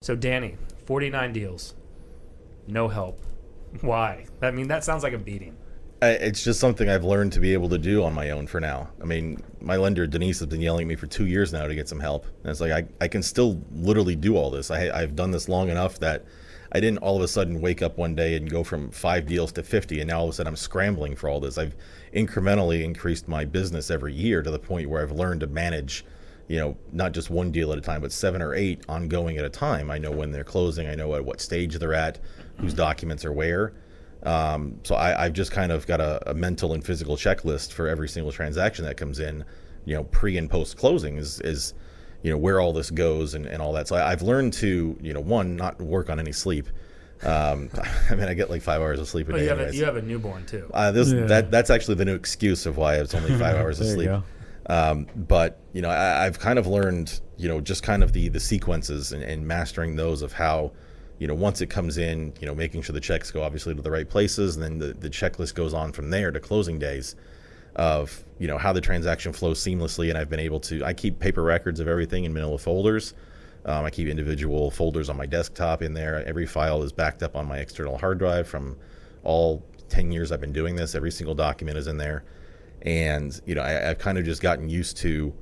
So Danny, 49 deals, no help. Why? I mean, that sounds like a beating. It's just something I've learned to be able to do on my own for now. I mean, my lender, Denise, has been yelling at me for 2 years now to get some help. And it's like, I can still literally do all this. I've done this long enough that I didn't all of a sudden wake up one day and go from 5 deals to 50, and now all of a sudden I'm scrambling for all this. I've incrementally increased my business every year to the point where I've learned to manage, not just one deal at a time, but 7 or 8 ongoing at a time. I know when they're closing. I know at what stage they're at, whose documents are where. So I've just kind of got a mental and physical checklist for every single transaction that comes in, pre and post closing is where all this goes and all that. So I've learned to, one, not work on any sleep. I mean, I get like 5 hours of sleep a day. You have a newborn too. That's actually the new excuse of why it's only 5 hours of sleep. But I've kind of learned, just kind of the sequences and mastering those of how, once it comes in, making sure the checks go obviously to the right places, and then the checklist goes on from there to closing days of, how the transaction flows seamlessly. And I've been able to, I keep paper records of everything in manila folders. I keep individual folders on my desktop in there. Every file is backed up on my external hard drive from all 10 years I've been doing this. Every single document is in there. And, I've kind of just gotten used to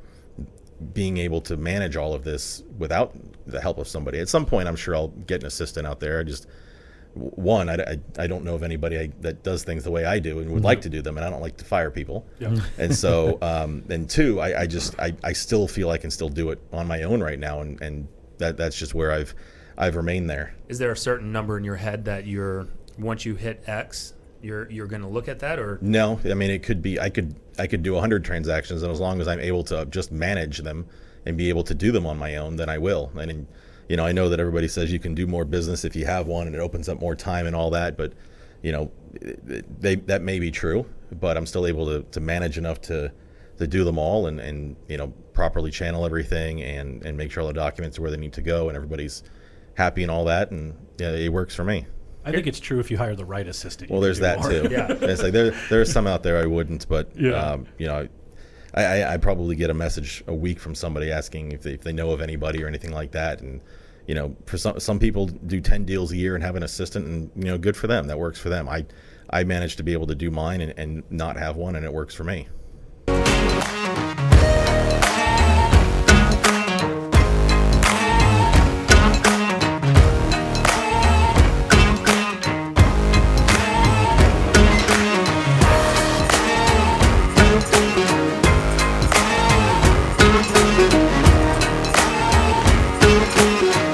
being able to manage all of this without the help of somebody. At some point, I'm sure I'll get an assistant out there. I don't know of anybody that does things the way I do and would like to do them, and I don't like to fire people. Yeah. And so, and two, I still feel I can still do it on my own right now, and that's just where I've remained there. Is there a certain number in your head that once you hit X, you're going to look at that? Or no? I mean, it could be I could do 100 transactions, and as long as I'm able to just manage them and be able to do them on my own, then I will. And I know that everybody says you can do more business if you have one, and it opens up more time and all that. But that may be true, but I'm still able to manage enough to do them all and properly channel everything and make sure all the documents are where they need to go and everybody's happy and all that. And it works for me. I think it's true if you hire the right assistant. Well, there's that too. Yeah. It's like there are some out there I wouldn't, but I probably get a message a week from somebody asking if they know of anybody or anything like that. And for some people do 10 deals a year and have an assistant, and good for them. That works for them. I managed to be able to do mine and not have one, and it works for me.